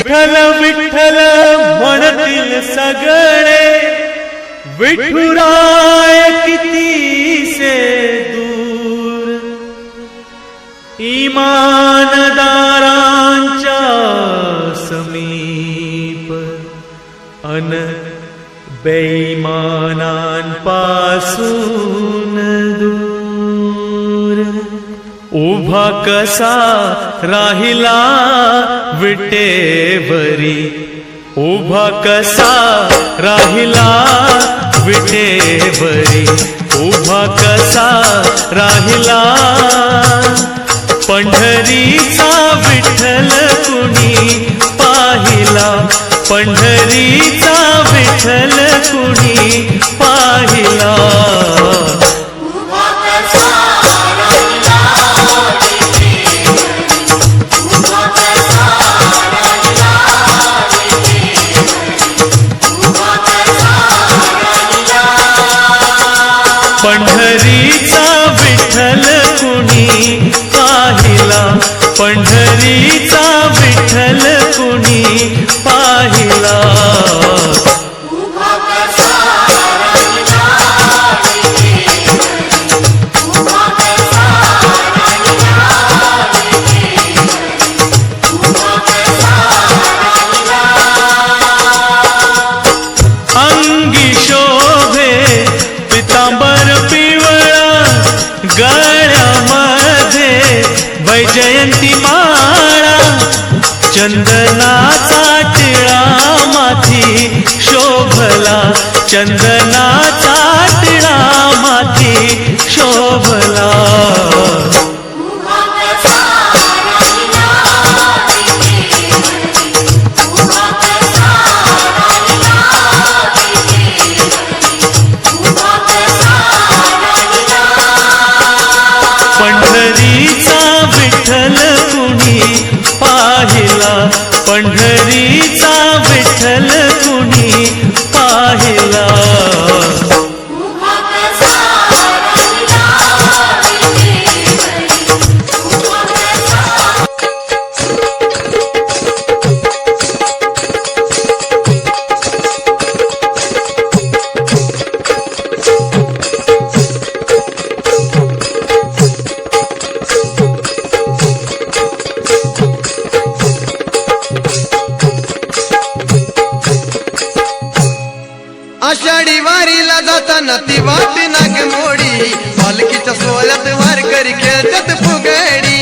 विठ्ठल विठ्ठल म्हणतील सगळे, विठुराय कितीसे दूर, इमानदारांच्या समीप अन बेईमानांपासून दूर. उभा कसा राहिला विटेवरी, उभा कसा राहिला विटेवरी, उभा कसा राहिला. पंढरीचा विठ्ठल कुणी पाहिला, पंढरीचा विठ्ठल कुणी पाहिला. पंढरीचा विठ्ठल कुणी पाहिला, पंढरीचा विठ्ठल कुणी पाहिला. अंगी शोभे पितांबर पिवळा, गळ्यामध्ये वैजयंती माळा, चंदनाचा टिळा माथी शोभला, चंदनाचा टिळा माथी शोभला. पंढरीचा विठ्ठल कुणी पाहिला, पंढरीचा विठ्ठल कुणी पाहिला. आषाढी वारीला जाताना ती वाट नागमोडी, पालखीच्या सोहळ्यात वारकरी खेळतात फुगडी.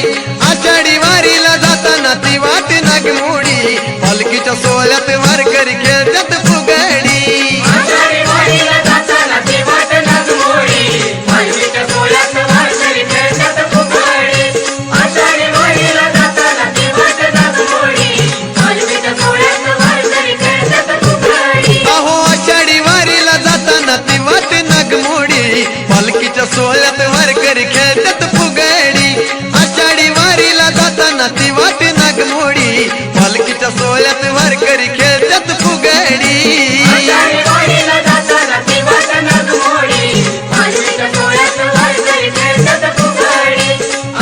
आषाढी वारीला जाताना ती वाट नागमोडी, पालखीच्या सोहळ्यात वारकरी खेळतात फुगडी. आषाढी वारीला जाताना ती वाट नागमोडी, पालखीच्या सोहळ्यात वारकरी खेळतात फुगडी. आषाढी वारीला जाताना ती वाट नागमोडी, पालखीच्या सोहळ्यात वारकरी खेळतात फुगडी. अहो आषाढी वारीला जाताना ती वाट नागमोडी, पालखीच्या सोहळ्यात वारकरी खेळतात फुगडी. आषाढी वारीला जाताना ती वाट नागमोडी, पालखीच्या सोहळ्यात वारकरी खेळतात फुगडी. आषाढी वारीला जाताना ती वाट नागमोडी, पालखीच्या सोहळ्यात वारकरी खेळतात फुगडी.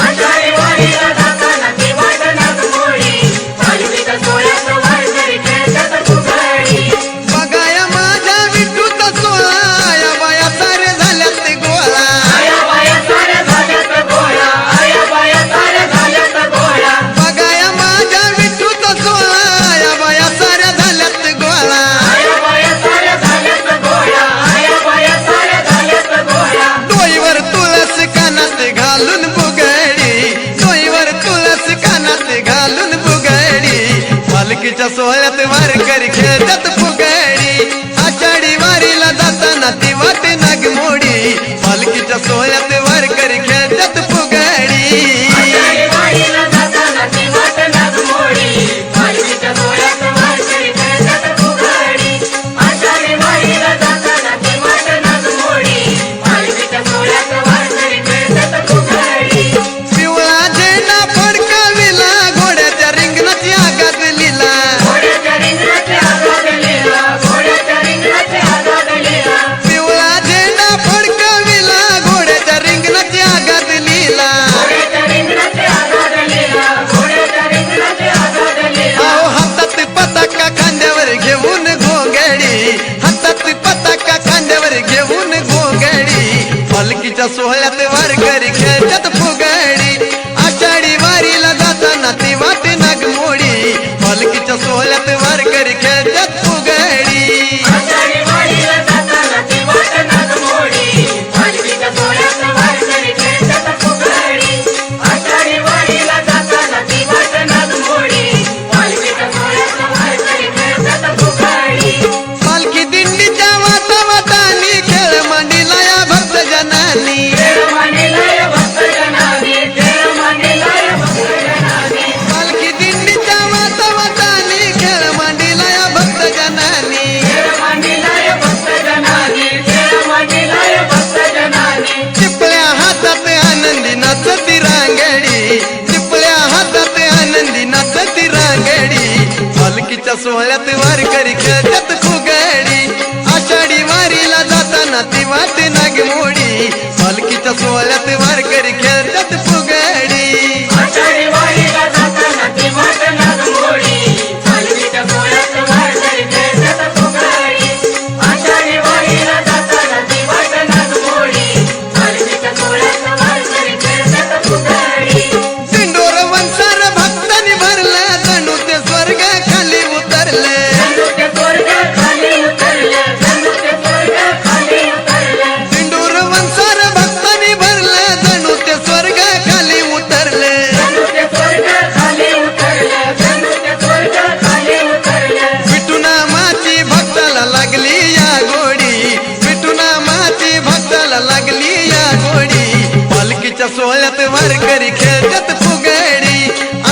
आषाढी वारीला जाताना ती वाट नागमोडी, पालखीच्या सोहळ्यात वारकरी खेळतात फुगडी. बघाया माझ्या विठूचा सोहळा, या बाया सारे झाल्यात गोळा, आया बाया साऱ्या झाल्यात गोळा, आया बाया साऱ्या झाल्यात गोळा. बघाया माझ्या विठूचा सोहळा, या बाया साऱ्या झाल्यात गोळा. आया बाया साऱ्या झाल्यात गोळा, आया बाया साऱ्या झाल्यात गोळा. डोईवर तुळस कानात घालून बुगडी, डोईवर तुळस कानात घालून बुगडी, पालखीच्या सोहळ्यात वारकरी खेळतात फुगडी. आषाढी वारीला जाताना ती वाट नागमोडी, पालखीच्या सोहळ्यात वारकरी खेळतात फुगडी. आषाढी वारीला जाताना ती वाट नागमोडी, पालखीच्या सोहळ्यात वारकरी खेळतात फुगडी. आषाढी वारीला जाताना ती वाट नागमोडी, पालखीच्या सोहळ्यात वारकरी खेळतात फुगडी. पिवळा झेंडा फडकाविला, घोड्याच्या रिंगणाची आगात लिला, घोड्याच्या रिंगणाच्या आगात लिहिला, घोड्याच्या रिंगणाच्या आगात लिहिला. पिवळा झेंडा फडकाविला, घोड्याच्या रिंगणाची पालखीच्या सोहळ्यात वारकरी खेळतात फुगडी आषाढी वारीला जाताना ती वाटे नागमोडी पालखीच्या सोहळ्यात वारकरी खेळतात फुगडी आषाढी वारीला जाताना ती वाट नागमोडी पालखीच्या सोहळ्यात वारकरी खेळतात फुगडी आषाढी वारीला जाताना ती वाट नागमोडी पालखीच्या सोहळ्यात वारकरी खेळतात फुगडी पालखी दिंडीच्या वातावतानी खेळ मांडीला या भक्तजनांनी खेळ मांडीलाय भक्तजनांनी खेळ मांडीलाय भक्तजनांनी पालखी दिंडीच्या वातावतानी खेळ मांडीला या भक्तजनांनी खेळ मांडीलाय भक्तजनांनी खेळ मांडीलाय भक्तजनांनी चिपळ्या हातात आनंदी नाचती रांगडी चिपळ्या हातात आनंदी नाचती रांगडी पालखीच्या सोहळ्यात वारकरी खेळतात फुगडी आषाढी वारीला जाताना ती वाटे नागमोडी पालखीच्या सोहळ्यात वारकरी खेळतात फुगडी आषाढी वारीला जाताना ती वाट नागमोडी पालखीच्या सोहळ्यात वारकरी खेळतात फुगडी आषाढी वारीला जाताना ती वाट नागमोडी पालखीच्या सोहळ्यात वारकरी खेळतात फुगडी सिंदूर वंसार भक्तांनी भरलं जणू ते स्वर्ग खाली उतरले जणू ते स्वर्ग खाली उतरलं जणू ते स्वर्ग खाली उतरलं सिंदूर वंसार भक्तांनी भरलं जणू ते स्वर्ग खाली उतरले जणू ते स्वर्ग खाली उतरलं जणू ते स्वर्ग खाली उतरलं विठुना माची भक्ताला लागली या गोडी विठुना माची भक्ताला लागली या गोडी पालखीच्या सोहळ्यात वारकरी खेळतात फुगडी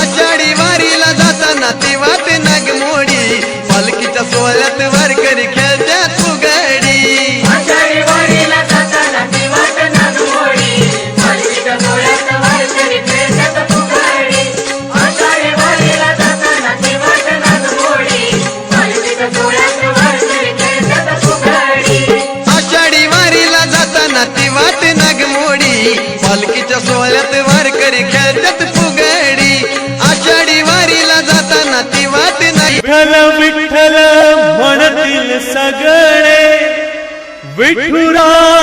आषाढी वारीला जाताना ती वाटे नागमोडी पालखीच्या सोहळ्यात वारकरी खेळतात फुगडी आषाढी वारीला जाताना ती वाट नागमोडी पालखीच्या सोहळ्यात वारकरी खेळतात फुगडी आषाढी वारीला जाताना ती वाट नागमोडी पालखीच्या सोहळ्यात वारकरी खेळतात फुगडी आषाढी वारीला जाताना ती वाट नागमोडी पालखीच्या सोहळ्यात वारकरी खेळतात फुगडी आषाढी वारीला जाताना ती वाट विठ्ठल विठ्ठल म्हणतील सगळे विठुराया